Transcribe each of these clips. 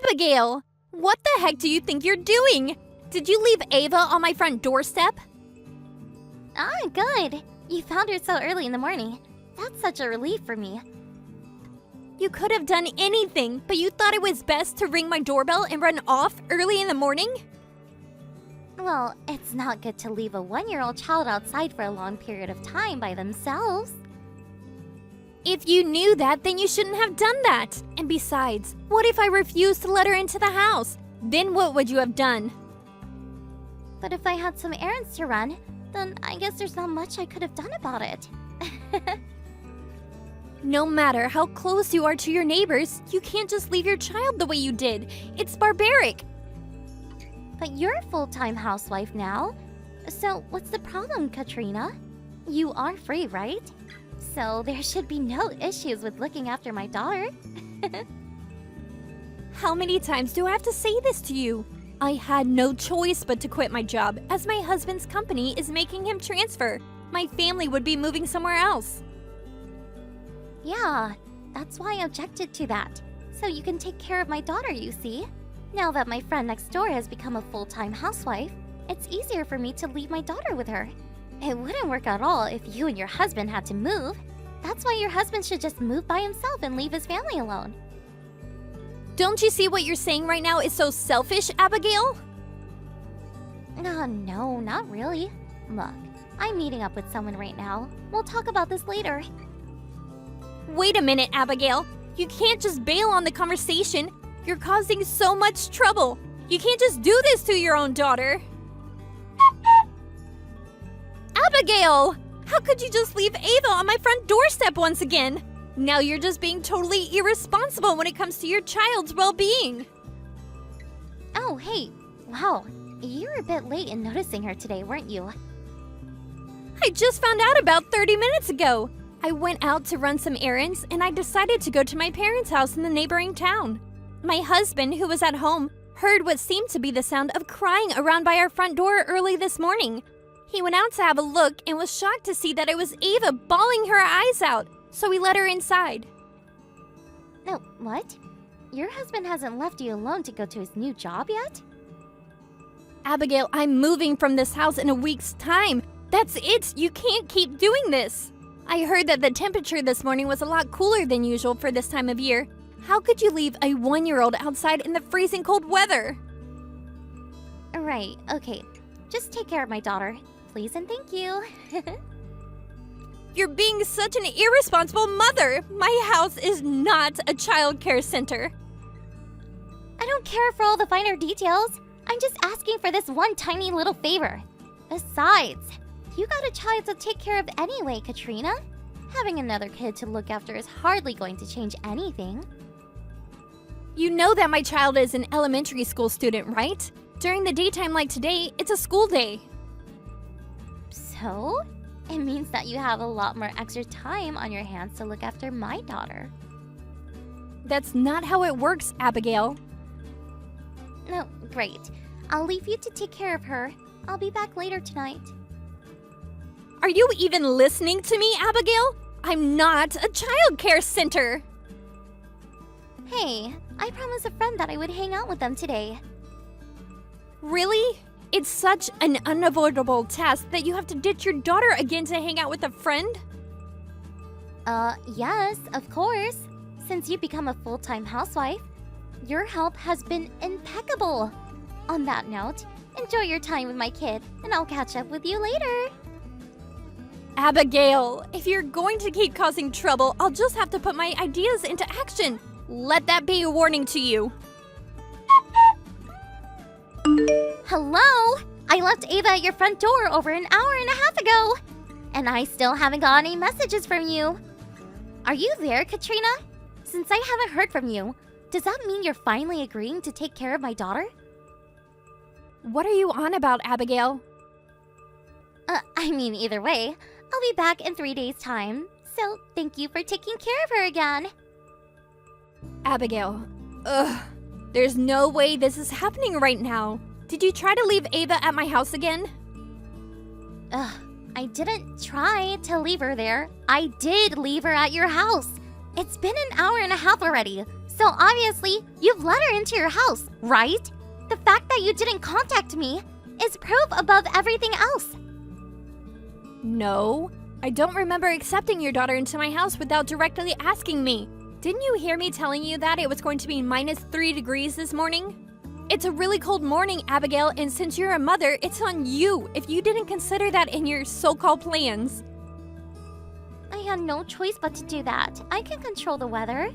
Abigail! What the heck do you think you're doing? Did you leave Ava on my front doorstep? Ah, good. You found her so early in the morning. That's such a relief for me. You could have done anything, but you thought it was best to ring my doorbell and run off early in the morning? Well, it's not good to leave a 1-year-old child outside for a long period of time by themselves. If you knew that, then you shouldn't have done that. And besides, what if I refused to let her into the house? Then what would you have done? But if I had some errands to run, then I guess there's not much I could have done about it. No matter how close you are to your neighbors, you can't just leave your child the way you did. It's barbaric. But you're a full-time housewife now. So what's the problem, Katrina? You are free, right? So there should be no issues with looking after my daughter. How many times do I have to say this to you? I had no choice but to quit my job, as my husband's company is making him transfer. My family would be moving somewhere else. Yeah, that's why I objected to that. So you can take care of my daughter, you see. Now that my friend next door has become a full-time housewife, it's easier for me to leave my daughter with her. It wouldn't work at all if you and your husband had to move. That's why your husband should just move by himself and leave his family alone. Don't you see what you're saying right now is so selfish, Abigail? No, not really. Look, I'm meeting up with someone right now. We'll talk about this later. Wait a minute, Abigail. You can't just bail on the conversation. You're causing so much trouble. You can't just do this to your own daughter. Abigail! How could you just leave Ava on my front doorstep once again? Now you're just being totally irresponsible when it comes to your child's well-being. Oh, hey. Wow, you were a bit late in noticing her today, weren't you? I just found out about 30 minutes ago. I went out to run some errands and I decided to go to my parents' house in the neighboring town. My husband, who was at home, heard what seemed to be the sound of crying around by our front door early this morning. He went out to have a look and was shocked to see that it was Ava bawling her eyes out, so we let her inside. No, what? Your husband hasn't left you alone to go to his new job yet? Abigail, I'm moving from this house in a week's time. That's it. You can't keep doing this. I heard that the temperature this morning was a lot cooler than usual for this time of year. How could you leave a 1-year-old outside in the freezing cold weather? Right, okay. Just take care of my daughter, please and thank you. You're being such an irresponsible mother. My house is not a child care center. I don't care for all the finer details. I'm just asking for this one tiny little favor. Besides, you got a child to take care of anyway, Katrina. Having another kid to look after is hardly going to change anything. You know that my child is an elementary school student, right? During the daytime like today, it's a school day. So? It means that you have a lot more extra time on your hands to look after my daughter. That's not how it works, Abigail. No, great. I'll leave you to take care of her. I'll be back later tonight. Are you even listening to me, Abigail? I'm not a child care center. Hey, I promised a friend that I would hang out with them today. Really? It's such an unavoidable task that you have to ditch your daughter again to hang out with a friend? Yes, of course. Since you become a full-time housewife, your help has been impeccable. On that note, enjoy your time with my kid, and I'll catch up with you later. Abigail, if you're going to keep causing trouble, I'll just have to put my ideas into action. Let that be a warning to you. Hello? I left Ava at your front door over an hour and a half ago, and I still haven't got any messages from you. Are you there, Katrina? Since I haven't heard from you, does that mean you're finally agreeing to take care of my daughter? What are you on about, Abigail? I mean, either way, I'll be back in 3 days' time, so thank you for taking care of her again. Abigail, there's no way this is happening right now. Did you try to leave Ava at my house again? I didn't try to leave her there. I did leave her at your house. It's been an hour and a half already, So obviously, you've let her into your house, right? The fact that you didn't contact me is proof above everything else. No, I don't remember accepting your daughter into my house without directly asking me. Didn't you hear me telling you that it was going to be -3 degrees this morning? It's a really cold morning, Abigail, and since you're a mother, it's on you if you didn't consider that in your so-called plans. I had no choice but to do that. I can control the weather.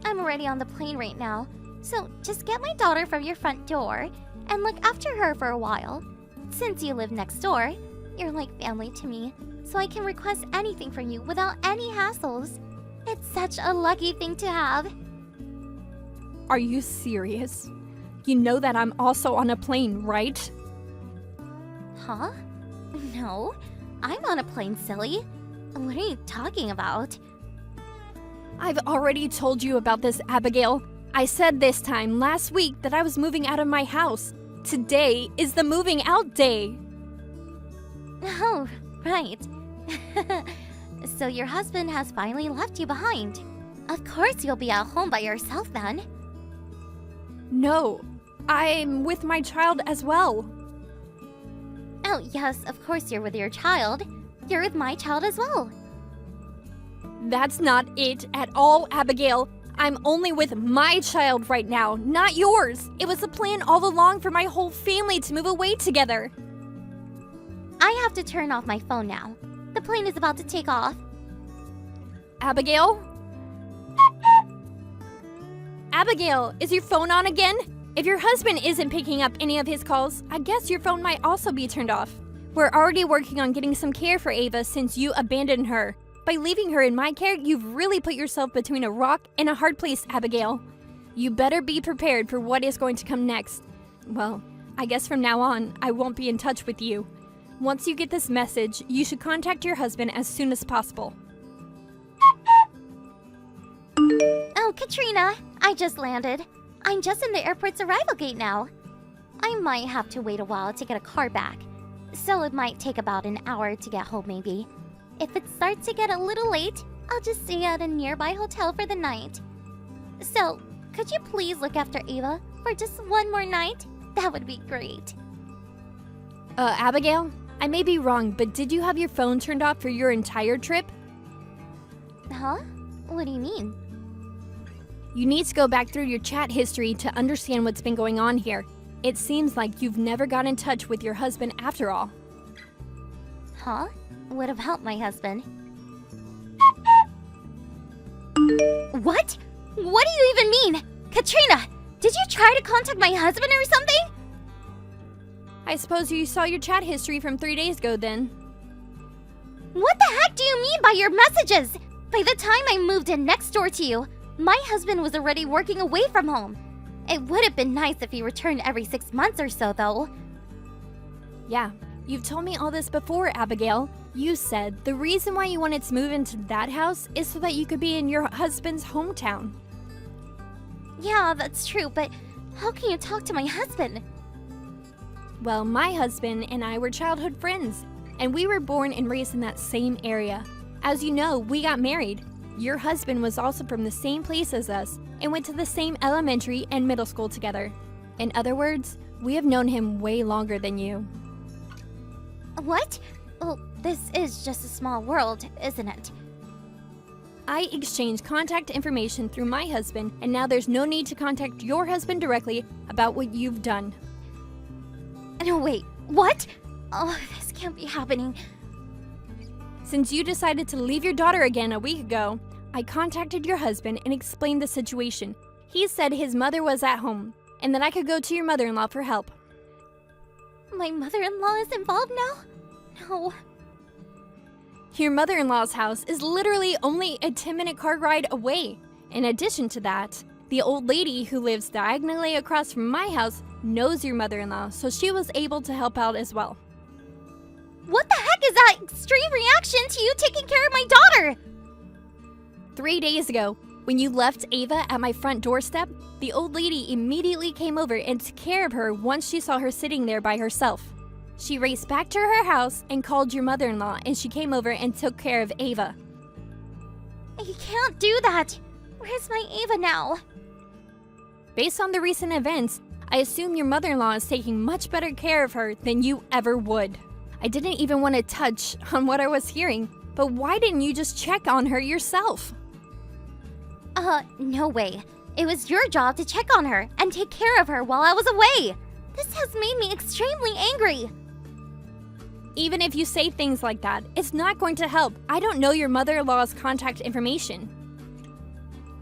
I'm already on the plane right now, so just get my daughter from your front door and look after her for a while. Since you live next door, you're like family to me, so I can request anything from you without any hassles. It's such a lucky thing to have. Are you serious? You know that I'm also on a plane, right? Huh? No, I'm on a plane, silly. What are you talking about? I've already told you about this, Abigail. I said this time last week that I was moving out of my house. Today is the moving out day. Oh, right. So your husband has finally left you behind. Of course you'll be at home by yourself then. No, I'm with my child as well. Oh, yes, of course you're with your child. You're with my child as well. That's not it at all, Abigail. I'm only with my child right now, not yours. It was a plan all along for my whole family to move away together. I have to turn off my phone now. The plane is about to take off. Abigail? Abigail, is your phone on again? If your husband isn't picking up any of his calls, I guess your phone might also be turned off. We're already working on getting some care for Ava since you abandoned her. By leaving her in my care, you've really put yourself between a rock and a hard place, Abigail. You better be prepared for what is going to come next. Well, I guess from now on, I won't be in touch with you. Once you get this message, you should contact your husband as soon as possible. Oh, Katrina, I just landed. I'm just in the airport's arrival gate now. I might have to wait a while to get a car back, so it might take about an hour to get home maybe. If it starts to get a little late, I'll just stay at a nearby hotel for the night. So, could you please look after Ava for just one more night? That would be great. Abigail? I may be wrong, but did you have your phone turned off for your entire trip? Huh? What do you mean? You need to go back through your chat history to understand what's been going on here. It seems like you've never got in touch with your husband after all. Huh? Would have helped my husband. What? What do you even mean? Katrina, did you try to contact my husband or something? I suppose you saw your chat history from 3 days ago then. What the heck do you mean by your messages? By the time I moved in next door to you, my husband was already working away from home. It would have been nice if he returned every 6 months or so, though. Yeah, you've told me all this before, Abigail. You said the reason why you wanted to move into that house is so that you could be in your husband's hometown. Yeah, that's true, but how can you talk to my husband? Well, my husband and I were childhood friends, and we were born and raised in that same area. As you know, we got married. Your husband was also from the same place as us and went to the same elementary and middle school together. In other words, we have known him way longer than you. What? Well, this is just a small world, isn't it? I exchanged contact information through my husband, and now there's no need to contact your husband directly about what you've done. No, wait, what? Oh, this can't be happening. Since you decided to leave your daughter again a week ago, I contacted your husband and explained the situation. He said his mother was at home, and that I could go to your mother-in-law for help. My mother-in-law is involved now? No. Your mother-in-law's house is literally only a 10-minute car ride away. In addition to that, the old lady who lives diagonally across from my house knows your mother-in-law, so she was able to help out as well. What the heck is that extreme reaction to you taking care of my daughter? 3 days ago, when you left Ava at my front doorstep, the old lady immediately came over and took care of her once she saw her sitting there by herself. She raced back to her house and called your mother-in-law, and she came over and took care of Ava. You can't do that. Where's my Ava now? Based on the recent events, I assume your mother-in-law is taking much better care of her than you ever would. I didn't even want to touch on what I was hearing, but why didn't you just check on her yourself? No way. It was your job to check on her and take care of her while I was away. This has made me extremely angry. Even if you say things like that, it's not going to help. I don't know your mother-in-law's contact information.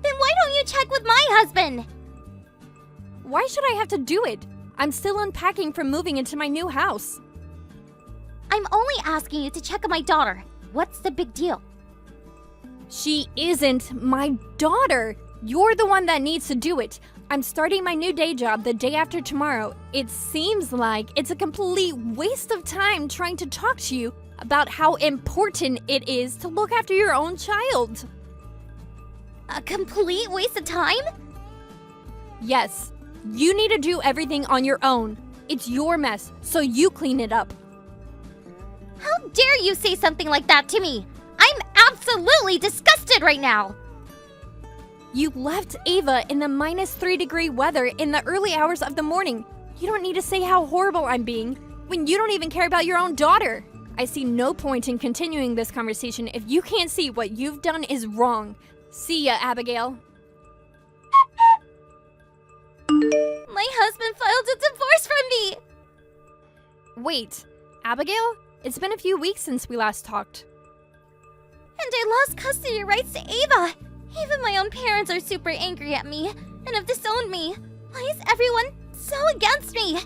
Then why don't you check with my husband? Why should I have to do it? I'm still unpacking from moving into my new house. I'm only asking you to check on my daughter. What's the big deal? She isn't my daughter. You're the one that needs to do it. I'm starting my new day job the day after tomorrow. It seems like it's a complete waste of time trying to talk to you about how important it is to look after your own child. A complete waste of time? Yes, you need to do everything on your own. It's your mess, so you clean it up. How dare you say something like that to me? I'm absolutely disgusted right now. You left Ava in the -3-degree weather in the early hours of the morning. You don't need to say how horrible I'm being when you don't even care about your own daughter. I see no point in continuing this conversation if you can't see what you've done is wrong. See ya, Abigail. My husband filed a divorce from me. Wait, Abigail? It's been a few weeks since we last talked. And I lost custody rights to Ava. Even my own parents are super angry at me and have disowned me. Why is everyone so against me?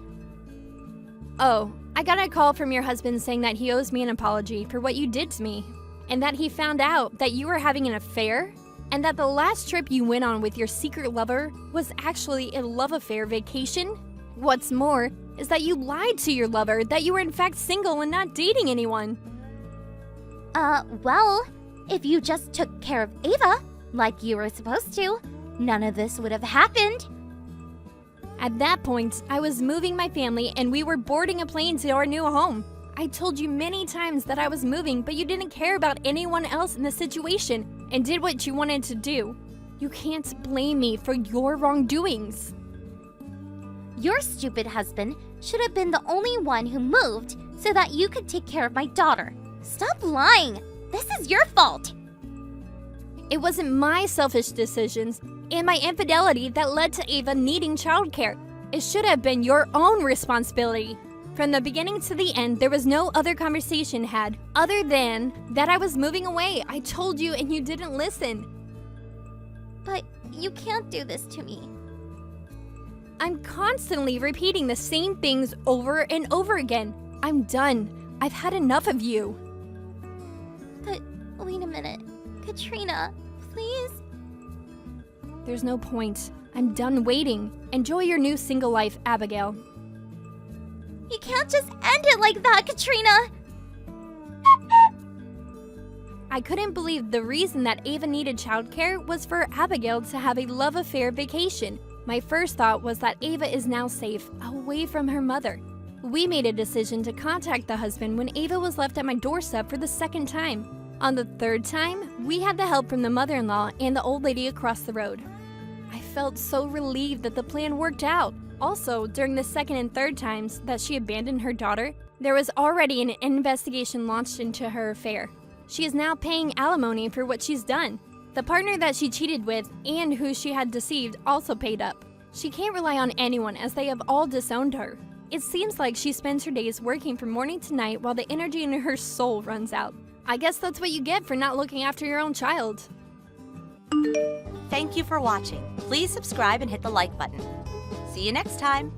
Oh, I got a call from your husband saying that he owes me an apology for what you did to me, and that he found out that you were having an affair, and that the last trip you went on with your secret lover was actually a love affair vacation. What's more is that you lied to your lover that you were in fact single and not dating anyone. Well, if you just took care of Ava, like you were supposed to, none of this would have happened. At that point, I was moving my family and we were boarding a plane to our new home. I told you many times that I was moving, but you didn't care about anyone else in the situation and did what you wanted to do. You can't blame me for your wrongdoings. Your stupid husband should have been the only one who moved so that you could take care of my daughter. Stop lying! This is your fault! It wasn't my selfish decisions and my infidelity that led to Ava needing childcare. It should have been your own responsibility. From the beginning to the end, there was no other conversation had other than that I was moving away. I told you and you didn't listen. But you can't do this to me. I'm constantly repeating the same things over and over again. I'm done. I've had enough of you. But wait a minute. Katrina, please? There's no point. I'm done waiting. Enjoy your new single life, Abigail. You can't just end it like that, Katrina! I couldn't believe the reason that Ava needed childcare was for Abigail to have a love affair vacation. My first thought was that Ava is now safe, away from her mother. We made a decision to contact the husband when Ava was left at my doorstep for the second time. On the third time, we had the help from the mother-in-law and the old lady across the road. I felt so relieved that the plan worked out. Also, during the second and third times that she abandoned her daughter, there was already an investigation launched into her affair. She is now paying alimony for what she's done. The partner that she cheated with and who she had deceived also paid up. She can't rely on anyone as they have all disowned her. It seems like she spends her days working from morning to night while the energy in her soul runs out. I guess that's what you get for not looking after your own child. Thank you for watching. Please subscribe and hit the like button. See you next time.